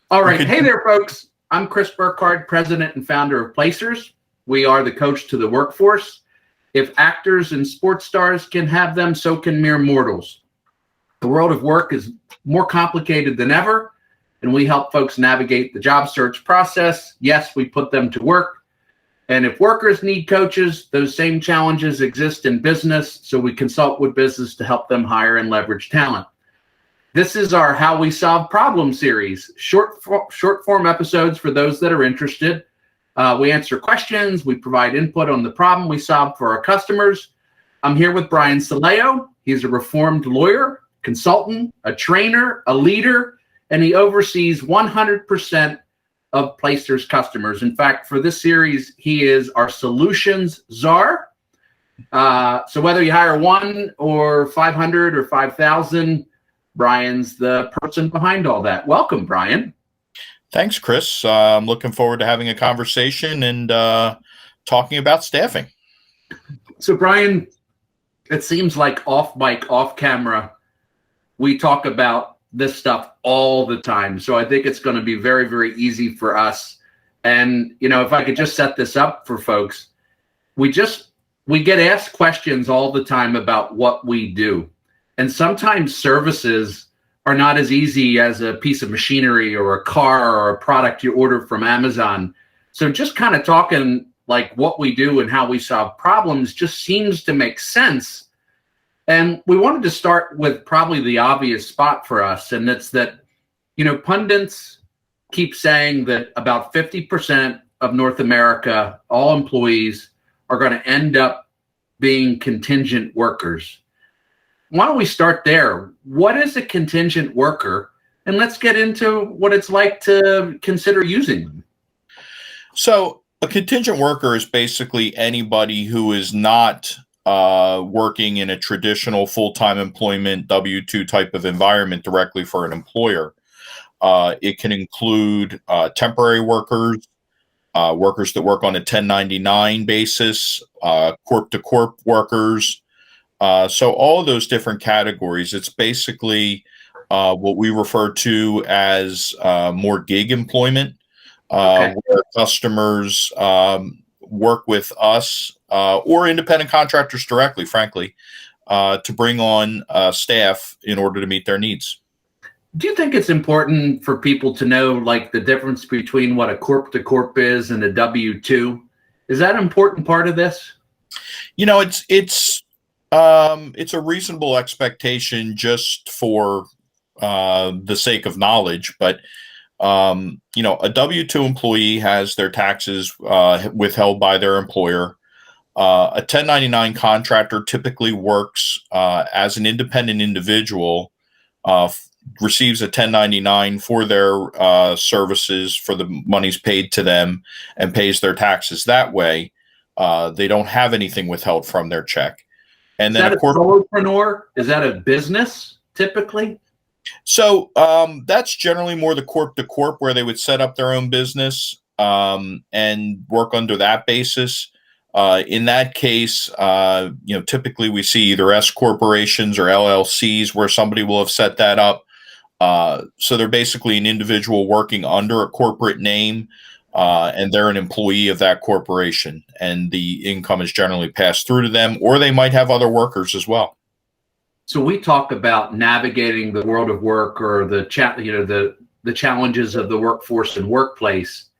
All right. Hey there, folks. I'm Chris Burkhardt, president and founder of Placers. We are the coach to the workforce. If actors and sports stars can have them, so can mere mortals. The world of work is more complicated than ever, and we help folks navigate the job search process. Yes, we put them to work. And if workers need coaches, those same challenges exist in business, so we consult with business to help them hire and leverage talent. This is our How We Solve Problems series, short form episodes for those that are interested. We answer questions, we provide input on the problem we solve for our customers. I'm here with Brian Saleo. He's a reformed lawyer, consultant, a trainer, a leader, and he oversees 100% of Placers customers. In fact, for this series, he is our solutions czar. So whether you hire 1 or 500 or 5,000, Brian's the person behind all that. Welcome, Brian. Thanks, Chris. I'm looking forward to having a conversation and talking about staffing. So, Brian, it seems like off mic, off camera, we talk about this stuff all the time. So I think it's going to be very, very easy for us. And, you know, if I could just set this up for folks, we get asked questions all the time about what we do. And sometimes services are not as easy as a piece of machinery or a car or a product you order from Amazon. So just kind of talking like what we do and how we solve problems just seems to make sense. And we wanted to start with probably the obvious spot for us. And it's that, you know, pundits keep saying that about 50% of North America, all employees, are going to end up being contingent workers. Why don't we start there? What is a contingent worker? And let's get into what it's like to consider using them. So a contingent worker is basically anybody who is not working in a traditional full-time employment W-2 type of environment directly for an employer. It can include temporary workers, workers that work on a 1099 basis, corp-to-corp workers. So all of those different categories, it's basically what we refer to as more gig employment, where customers work with us or independent contractors directly, frankly, to bring on staff in order to meet their needs. Do you think it's important for people to know, like, the difference between what a corp-to-corp is and a W-2? Is that an important part of this? You know, it's a reasonable expectation just for the sake of knowledge, but you know, a W-2 employee has their taxes withheld by their employer. A 1099 contractor typically works as an independent individual, receives a 1099 for their services, for the monies paid to them, and pays their taxes that way. They don't have anything withheld from their check. And then, of course, solopreneur? Is that a business typically? So that's generally more the corp to corp, where they would set up their own business and work under that basis. In that case, you know, typically we see either S corporations or LLCs where somebody will have set that up. So they're basically an individual working under a corporate name, and they're an employee of that corporation, and the income is generally passed through to them, or they might have other workers as well. So we talk about navigating the world of work, or the challenges of the workforce and workplace.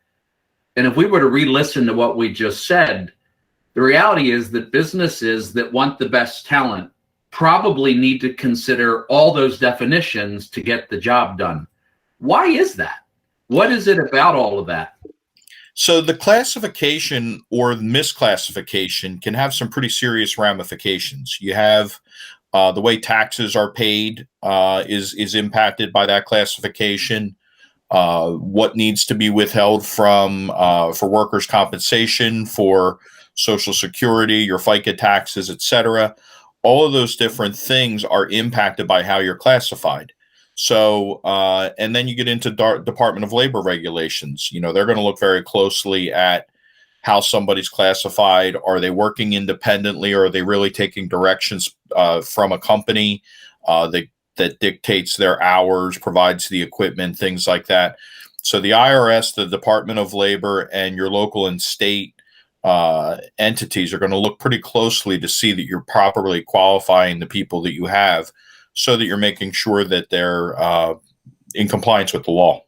And if we were to re-listen to what we just said, the reality is that businesses that want the best talent probably need to consider all those definitions to get the job done. Why is that? What is it about all of that? So the classification or misclassification can have some pretty serious ramifications. You have the way taxes are paid is impacted by that classification. What needs to be withheld from for workers' compensation, for Social Security, your FICA taxes, etc. All of those different things are impacted by how you're classified. So, and then you get into Department of Labor regulations. You know, they're going to look very closely at how somebody's classified. Are they working independently, or are they really taking directions from a company that dictates their hours, provides the equipment, things like that. So the IRS, the Department of Labor, and your local and state entities are going to look pretty closely to see that you're properly qualifying the people that you have, so that you're making sure that they're in compliance with the law.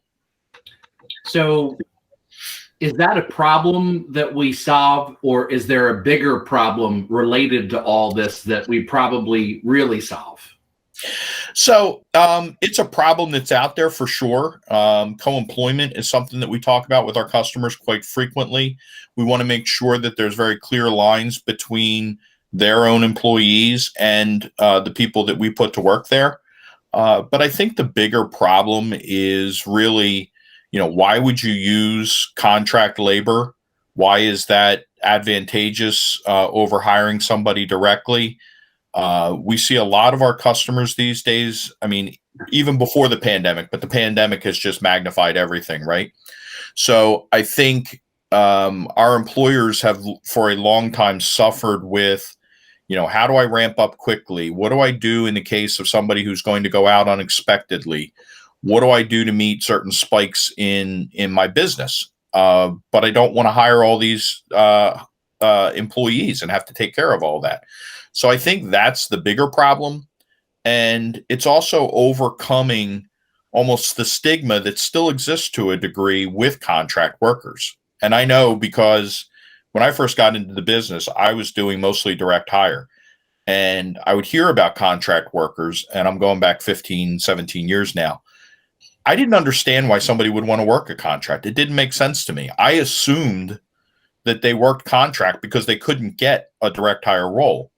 So is that a problem that we solve, or is there a bigger problem related to all this that we probably really solve? So it's a problem that's out there for sure. Co-employment is something that we talk about with our customers quite frequently. We want to make sure that there's very clear lines between their own employees and the people that we put to work there. But I think the bigger problem is really, why would you use contract labor? Why is that advantageous over hiring somebody directly? We see a lot of our customers these days. I mean, even before the pandemic, but the pandemic has just magnified everything, right? So I think our employers have for a long time suffered with, how do I ramp up quickly? What do I do in the case of somebody who's going to go out unexpectedly? What do I do to meet certain spikes in my business? But I don't want to hire all these employees and have to take care of all that. So I think that's the bigger problem. And it's also overcoming almost the stigma that still exists to a degree with contract workers. And I know because when I first got into the business, I was doing mostly direct hire. And I would hear about contract workers, and I'm going back 15, 17 years now. I didn't understand why somebody would want to work a contract. It didn't make sense to me. I assumed that they worked contract because they couldn't get a direct hire role.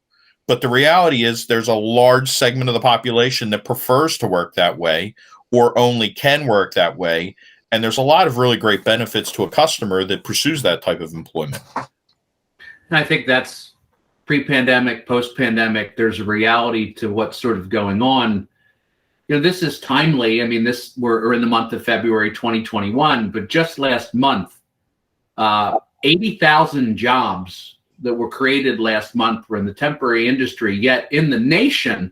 But the reality is there's a large segment of the population that prefers to work that way or only can work that way. And there's a lot of really great benefits to a customer that pursues that type of employment. And I think that's pre-pandemic, post-pandemic. There's a reality to what's sort of going on. This is timely. I mean, we're in the month of February 2021, but just last month, 80,000 jobs that were created last month were in the temporary industry, yet in the nation,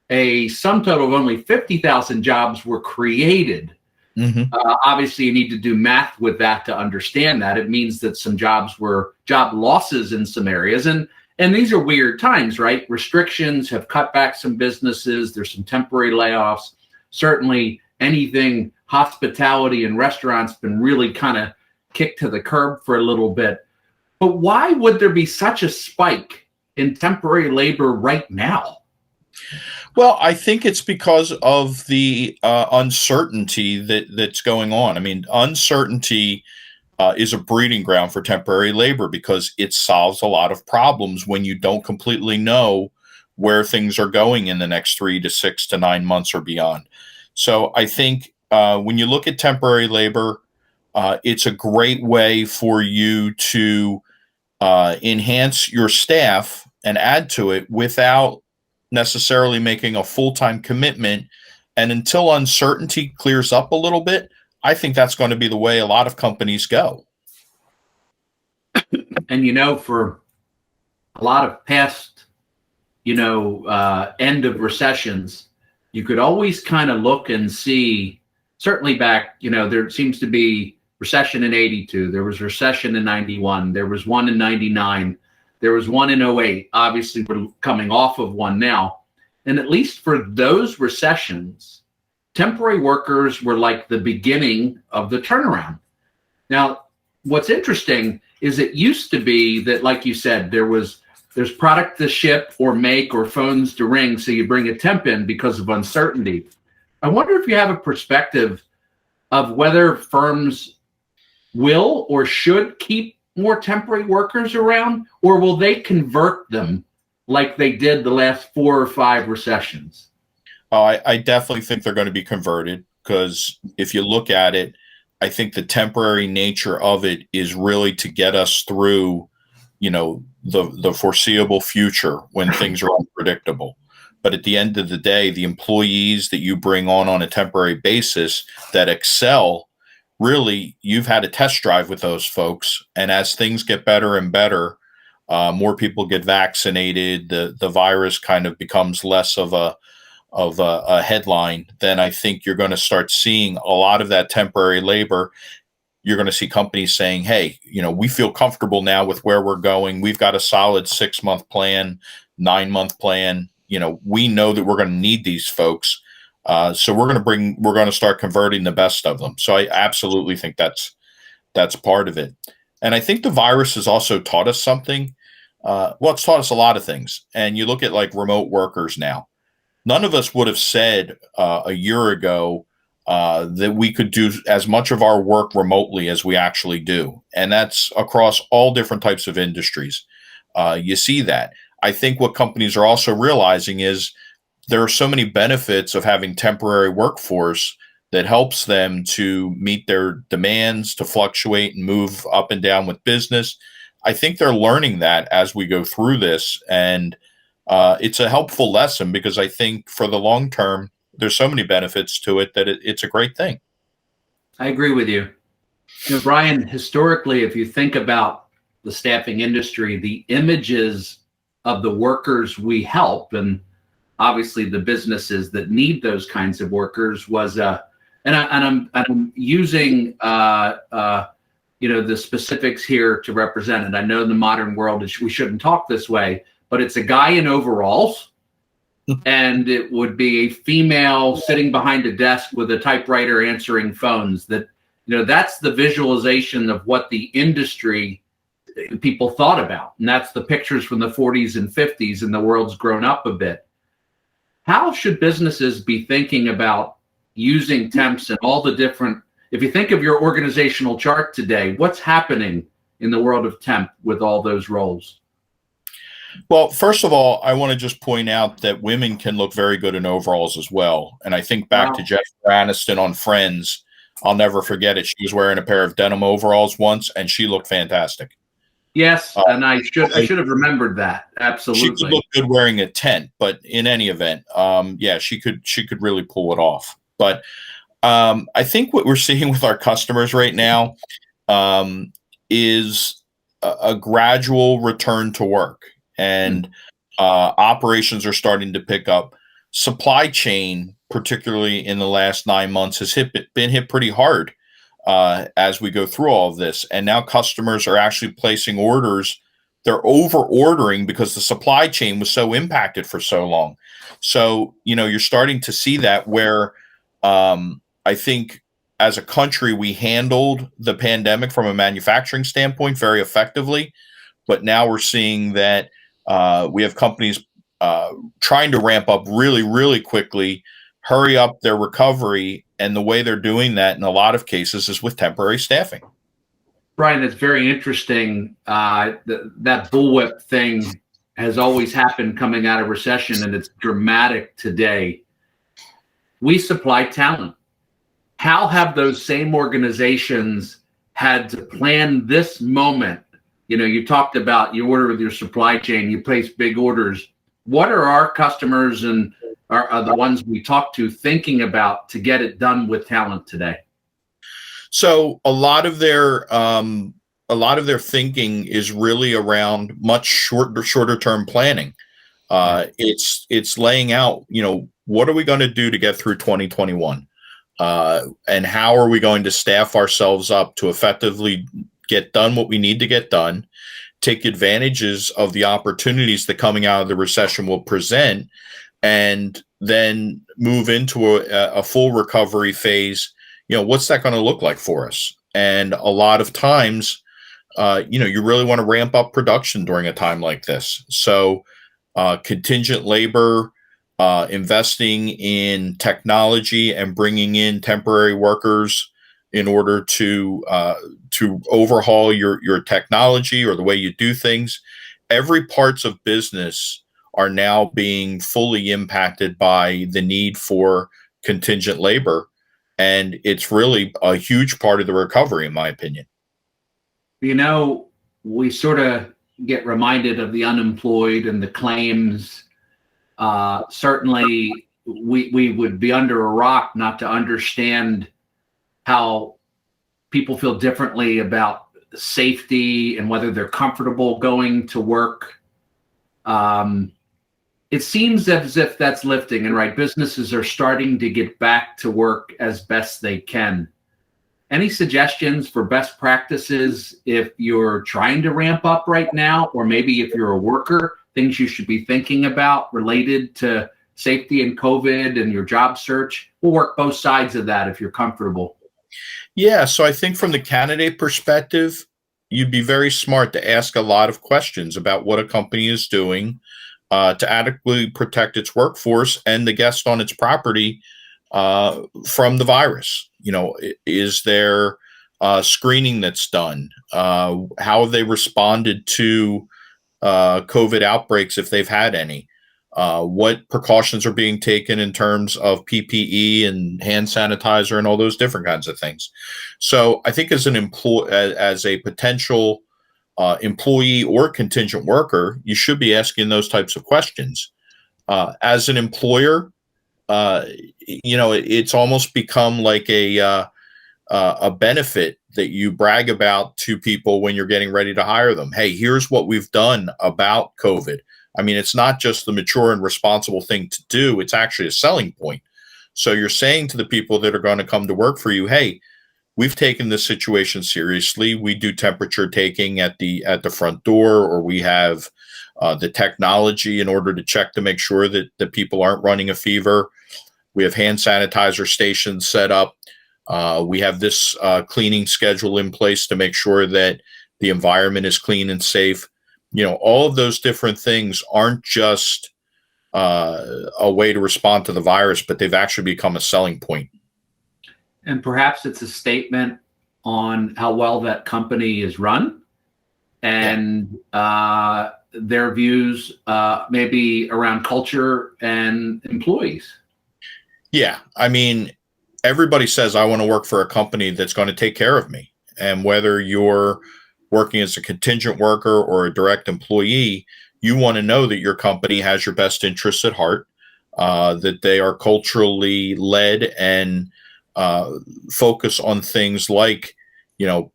a sum total of only 50,000 jobs were created. Mm-hmm. Obviously, you need to do math with that to understand that. It means that some jobs were job losses in some areas. And these are weird times, right? Restrictions have cut back some businesses. There's some temporary layoffs. Certainly anything hospitality and restaurants been really kind of kicked to the curb for a little bit. But why would there be such a spike in temporary labor right now? Well, I think it's because of the uncertainty that's going on. I mean, uncertainty is a breeding ground for temporary labor because it solves a lot of problems when you don't completely know where things are going in the next 3 to 6 to 9 months or beyond. So I think when you look at temporary labor, it's a great way for you to enhance your staff and add to it without necessarily making a full-time commitment. And until uncertainty clears up a little bit, I think that's going to be the way a lot of companies go. And for a lot of past, end of recessions, you could always kind of look and see, certainly back, there seems to be recession in 82. There was recession in 91. There was one in 99. There was one in 08. Obviously, we're coming off of one now. And at least for those recessions, temporary workers were like the beginning of the turnaround. Now, what's interesting is it used to be that, like you said, there's product to ship or make or phones to ring, so you bring a temp in because of uncertainty. I wonder if you have a perspective of whether firms will or should keep more temporary workers around, or will they convert them like they did the last 4 or 5 recessions? Oh, I definitely think they're going to be converted because if you look at it, I think the temporary nature of it is really to get us through, the foreseeable future when things are unpredictable. But at the end of the day, the employees that you bring on a temporary basis that excel, really, you've had a test drive with those folks. And as things get better and better, more people get vaccinated, the virus kind of becomes less of a headline, then I think you're going to start seeing a lot of that temporary labor. You're going to see companies saying, hey, we feel comfortable now with where we're going. We've got a solid 6-month plan, 9-month plan. We know that we're going to need these folks. So we're going to start converting the best of them. So I absolutely think that's part of it. And I think the virus has also taught us something. It's taught us a lot of things. And you look at like remote workers now. None of us would have said a year ago that we could do as much of our work remotely as we actually do. And that's across all different types of industries. You see that. I think what companies are also realizing is there are so many benefits of having temporary workforce that helps them to meet their demands, to fluctuate and move up and down with business. I think they're learning that as we go through this. And it's a helpful lesson because I think for the long term, there's so many benefits to it that it's a great thing. I agree with you. Brian, historically, if you think about the staffing industry, the images of the workers we help, and obviously the businesses that need those kinds of workers, was and I'm using the specifics here to represent it. I know in the modern world we shouldn't talk this way, but it's a guy in overalls, and it would be a female sitting behind a desk with a typewriter answering phones. That's the visualization of what the industry people thought about. And that's the pictures from the 40s and 50s, and the world's grown up a bit. How should businesses be thinking about using temps and all the different, if you think of your organizational chart today, what's happening in the world of temp with all those roles? Well, first of all, I want to just point out that women can look very good in overalls as well. And I think back to Jennifer Aniston on Friends. I'll never forget it. She was wearing a pair of denim overalls once, and she looked fantastic. Yes, and I should have remembered that. Absolutely. She could look good wearing a tent, but in any event, she could really pull it off. But I think what we're seeing with our customers right now is a gradual return to work. And operations are starting to pick up. Supply chain, particularly in the last 9 months, has been hit pretty hard as we go through all of this. And now customers are actually placing orders. They're over ordering because the supply chain was so impacted for so long. So, you're starting to see that where I think as a country, we handled the pandemic from a manufacturing standpoint very effectively. But now we're seeing that we have companies trying to ramp up really, really quickly, hurry up their recovery. And the way they're doing that in a lot of cases is with temporary staffing. Brian, that's very interesting. That bullwhip thing has always happened coming out of recession, and it's dramatic today. We supply talent. How have those same organizations had to plan this moment? You talked about you order with your supply chain, you place big orders. What are our customers and are the ones we talk to thinking about to get it done with talent today? So a lot of their thinking is really around much shorter term planning. It's laying out, what are we going to do to get through 2021? And how are we going to staff ourselves up to effectively get done what we need to get done, take advantages of the opportunities that coming out of the recession will present, and then move into a full recovery phase. What's that going to look like for us? And a lot of times, you really want to ramp up production during a time like this. So contingent labor, investing in technology and bringing in temporary workers in order to overhaul your technology or the way you do things. Every parts of business are now being fully impacted by the need for contingent labor. And it's really a huge part of the recovery, in my opinion. We sort of get reminded of the unemployed and the claims. Certainly, we would be under a rock not to understand how people feel differently about safety and whether they're comfortable going to work. it seems as if that's lifting, and right, businesses are starting to get back to work as best they can. Any suggestions for best practices if you're trying to ramp up right now, or maybe if you're a worker, things you should be thinking about related to safety and COVID and your job search? We'll work both sides of that if you're comfortable. Yeah, so I think from the candidate perspective, you'd be very smart to ask a lot of questions about what a company is doing to adequately protect its workforce and the guest on its property from the virus. Is there screening that's done? How have they responded to COVID outbreaks if they've had any? What precautions are being taken in terms of PPE and hand sanitizer and all those different kinds of things? So I think as a potential employee or contingent worker, you should be asking those types of questions. As an employer, it's almost become like a benefit that you brag about to people when you're getting ready to hire them. Hey, here's what we've done about COVID. I mean, it's not just the mature and responsible thing to do. It's actually a selling point. So you're saying to the people that are going to come to work for you, hey, we've taken this situation seriously. We do temperature taking at the front door, or we have the technology in order to check to make sure that the people aren't running a fever. We have hand sanitizer stations set up. We have this cleaning schedule in place to make sure that the environment is clean and safe. All of those different things aren't just a way to respond to the virus, but they've actually become a selling point. And perhaps it's a statement on how well that company is run and their views maybe around culture and employees. Yeah. I mean, everybody says, I want to work for a company that's going to take care of me. And whether you're working as a contingent worker or a direct employee, you want to know that your company has your best interests at heart, that they are culturally led and focus on things like,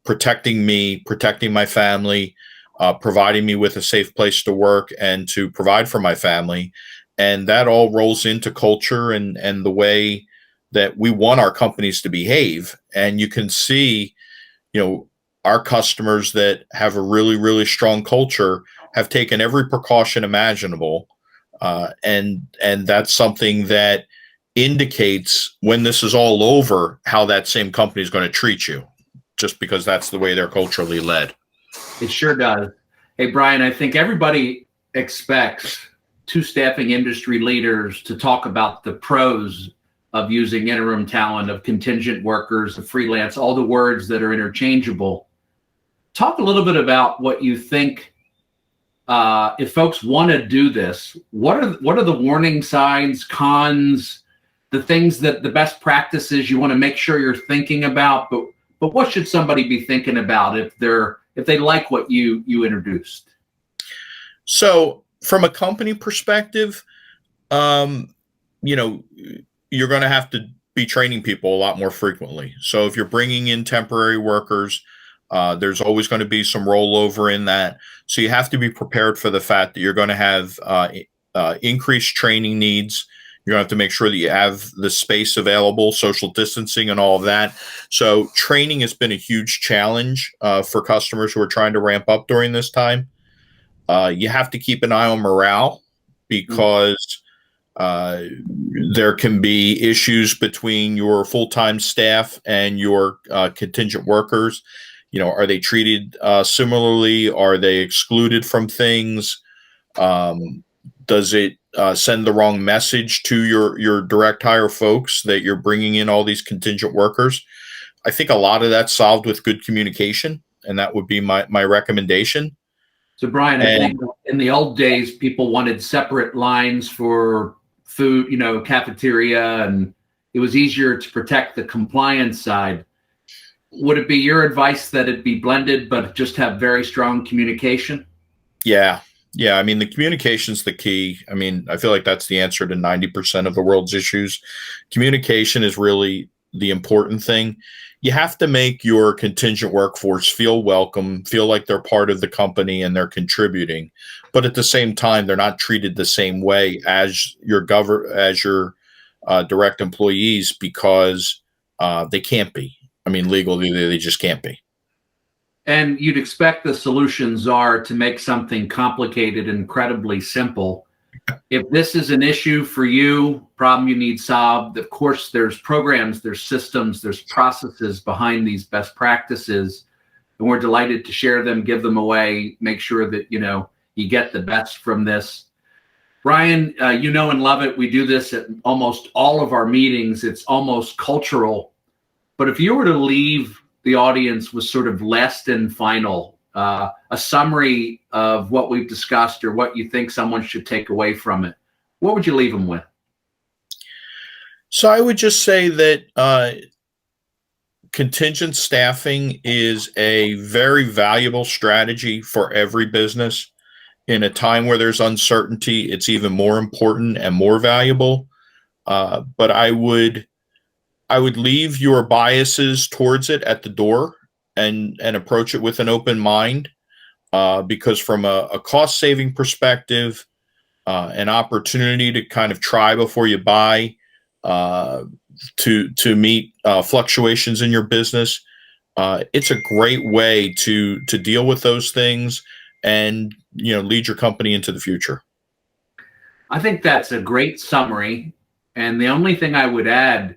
protecting me, protecting my family, providing me with a safe place to work and to provide for my family. And that all rolls into culture and the way that we want our companies to behave. And you can see, our customers that have a really, really strong culture have taken every precaution imaginable. And that's something that indicates when this is all over, how that same company is going to treat you, just because that's the way they're culturally led. It sure does. Hey, Brian, I think everybody expects two staffing industry leaders to talk about the pros of using interim talent, of contingent workers, of freelance, all the words that are interchangeable. Talk a little bit about what you think, if folks want to do this, what are the warning signs, cons, the things that the best practices you want to make sure you're thinking about, but what should somebody be thinking about if they like what you introduced? So from a company perspective, you're going to have to be training people a lot more frequently. So if you're bringing in temporary workers, there's always going to be some rollover in that. So you have to be prepared for the fact that you're going to have increased training needs. You're going to have to make sure that you have the space available, social distancing and all of that. So training has been a huge challenge for customers who are trying to ramp up during this time. You have to keep an eye on morale because there can be issues between your full-time staff and your contingent workers. Are they treated similarly? Are they excluded from things? Does it send the wrong message to your direct hire folks that you're bringing in all these contingent workers? I think a lot of that's solved with good communication, and that would be my recommendation. So, Brian, I think in the old days, people wanted separate lines for food, cafeteria, and it was easier to protect the compliance side. Would it be your advice that it be blended, but just have very strong communication? Yeah. I mean, the communication's the key. I mean, I feel like that's the answer to 90% of the world's issues. Communication is really the important thing. You have to make your contingent workforce feel welcome, feel like they're part of the company and they're contributing. But at the same time, they're not treated the same way as your direct employees, because they can't be. I mean, legally, they just can't be. And you'd expect the solutions are to make something complicated incredibly simple. If this is an issue for you, problem you need solved, of course, there's programs, there's systems, there's processes behind these best practices, and we're delighted to share them, give them away, make sure that, you get the best from this. Brian, you know and love it. We do this at almost all of our meetings. It's almost cultural. But if you were to leave the audience with sort of last and final, a summary of what we've discussed or what you think someone should take away from it, what would you leave them with? So I would just say that contingent staffing is a very valuable strategy for every business. In a time where there's uncertainty, it's even more important and more valuable. But I would leave your biases towards it at the door and approach it with an open mind, because from a cost saving perspective, an opportunity to kind of try before you buy, to meet fluctuations in your business, it's a great way to deal with those things and lead your company into the future. I think that's a great summary. And the only thing I would add,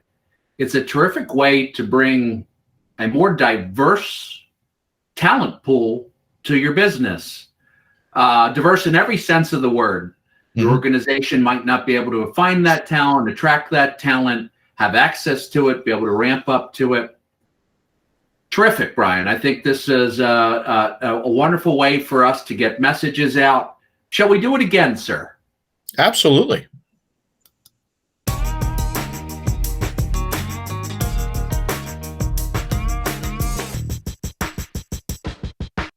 it's a terrific way to bring a more diverse talent pool to your business. Diverse in every sense of the word. Your organization might not be able to find that talent, attract that talent, have access to it, be able to ramp up to it. Terrific, Brian. I think this is a wonderful way for us to get messages out. Shall we do it again, sir? Absolutely.